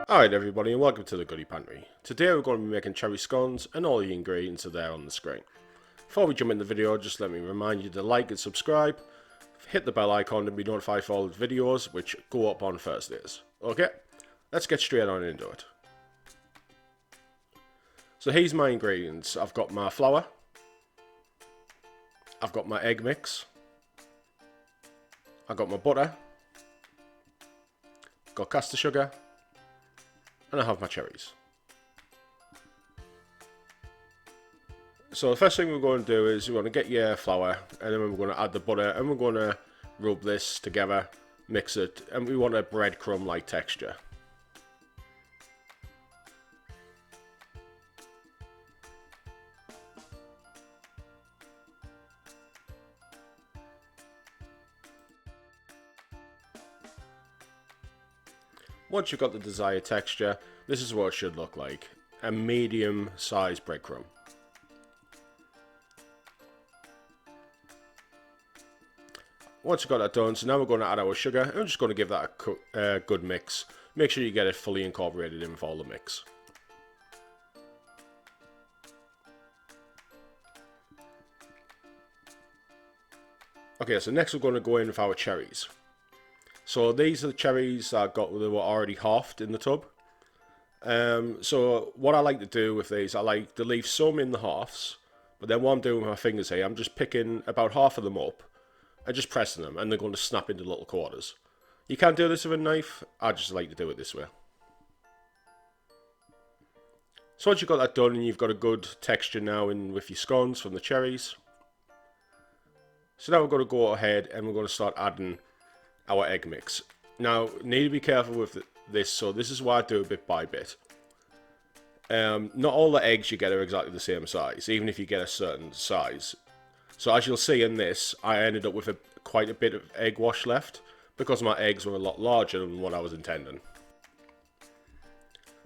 Alright everybody, and welcome to the Goodie Pantry. Today we're going to be making cherry scones, and all the ingredients are there on the screen. Before we jump in the video, just let me remind you to like and subscribe, hit the bell icon to be notified for all the videos which go up on Thursdays. Okay, let's get straight on into it. So here's my ingredients. I've got my flour, I've got my egg mix, I've got my butter, got caster sugar, and I have my cherries. So the first thing we're going to do is we're going to get your flour, and then we're going to add the butter, and we're going to rub this together, mix it, and we want a breadcrumb like texture. Once you've got the desired texture, this is what it should look like. A medium sized breadcrumb. Once you've got that done, so now we're going to add our sugar, and we're just going to give that a good mix. Make sure you get it fully incorporated in with all the mix. Okay, so next we're going to go in with our cherries. So these are the cherries I got that were already halved in the tub. So what I like to do with these, I like to leave some in the halves, but then what I'm doing with my fingers here, I'm just picking about half of them up and just pressing them, and they're going to snap into little quarters. You can't do this with a knife, I just like to do it this way. So once you've got that done and you've got a good texture now in with your scones from the cherries, so now we're going to go ahead and we're going to start adding our egg mix. Now, need to be careful with this, so this is why I do it bit by bit. Not all the eggs you get are exactly the same size, even if you get a certain size. So as you'll see in this, I ended up with quite a bit of egg wash left, because my eggs were a lot larger than what I was intending.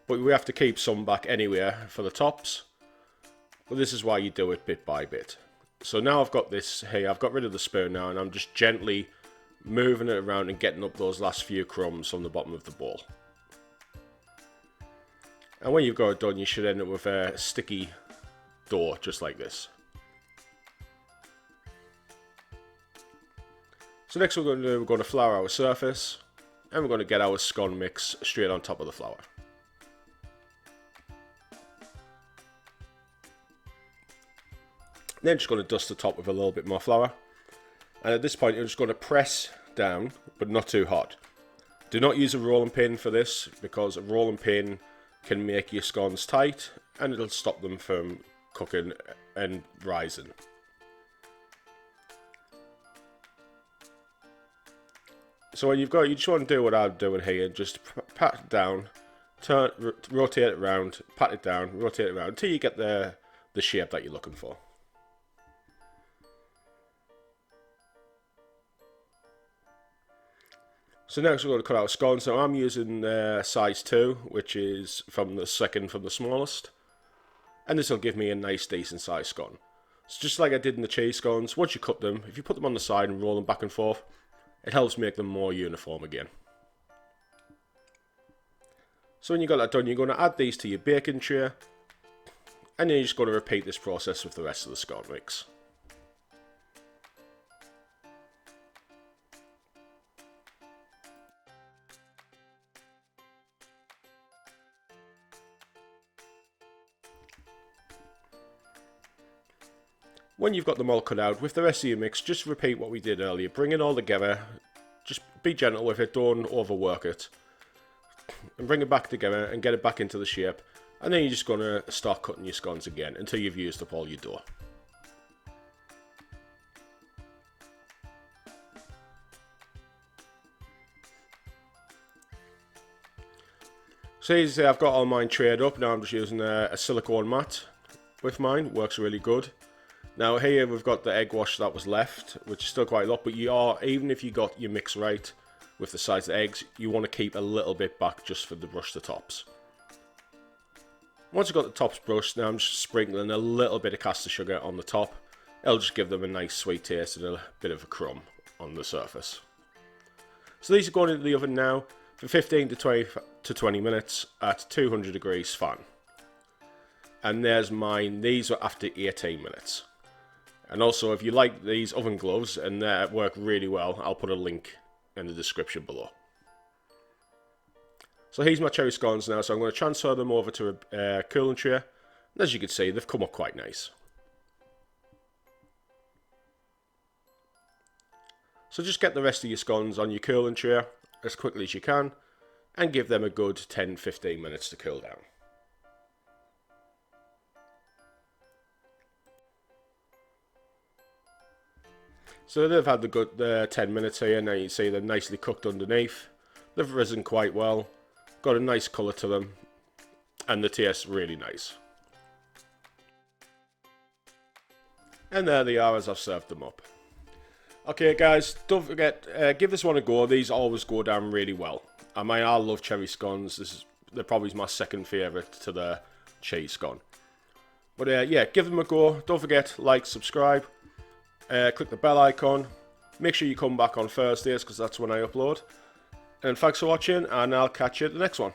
But we have to keep some back anyway for the tops, but this is why you do it bit by bit. So now I've got this here, I've got rid of the spoon now, and I'm just gently moving it around and getting up those last few crumbs from the bottom of the bowl. And when you've got it done, you should end up with a sticky dough just like this. So next we're going to flour our surface, and we're going to get our scone mix straight on top of the flour. Then just going to dust the top with a little bit more flour. And at this point, you're just going to press down, but not too hard. Do not use a rolling pin for this, because a rolling pin can make your scones tight, and it'll stop them from cooking and rising. So when you've got, you just want to do what I'm doing here, just pat it down, rotate it around, pat it down, rotate it around, until you get the shape that you're looking for. So next we're going to cut out scones. So I'm using size 2, which is from the second from the smallest. And this will give me a nice decent size scone. So just like I did in the cheese scones, once you cut them, if you put them on the side and roll them back and forth, it helps make them more uniform again. So when you got that done, you're going to add these to your baking tray. And then you're just going to repeat this process with the rest of the scone mix. When you've got them all cut out, with the rest of your mix, just repeat what we did earlier. Bring it all together, just be gentle with it, don't overwork it. And bring it back together and get it back into the shape. And then you're just going to start cutting your scones again until you've used up all your dough. So as you see, I've got all mine trayed up. Now I'm just using a silicone mat with mine, works really good. Now here we've got the egg wash that was left, which is still quite a lot, but even if you got your mix right with the size of the eggs, you want to keep a little bit back just for the brush the tops. Once you've got the tops brushed, now I'm just sprinkling a little bit of caster sugar on the top. It'll just give them a nice sweet taste and a bit of a crumb on the surface. So these are going into the oven now. for 15 to 20 minutes at 200 degrees fan. And there's mine. These were after 18 minutes. And also, if you like these oven gloves and they work really well, I'll put a link in the description below. So here's my cherry scones now, so I'm going to transfer them over to a cooling tray. And as you can see, they've come up quite nice. So just get the rest of your scones on your cooling tray as quickly as you can and give them a good 10-15 minutes to cool down. So they've had the good 10 minutes here. Now you can see they're nicely cooked underneath. They've risen quite well. Got a nice colour to them. And the taste really nice. And there they are as I've served them up. Okay guys, don't forget, give this one a go. These always go down really well. I mean, I love cherry scones. They're probably my second favourite to the cheese scone. But yeah, give them a go. Don't forget, like, subscribe. Click the bell icon. Make sure you come back on Thursdays because that's when I upload. And thanks for watching, and I'll catch you at the next one.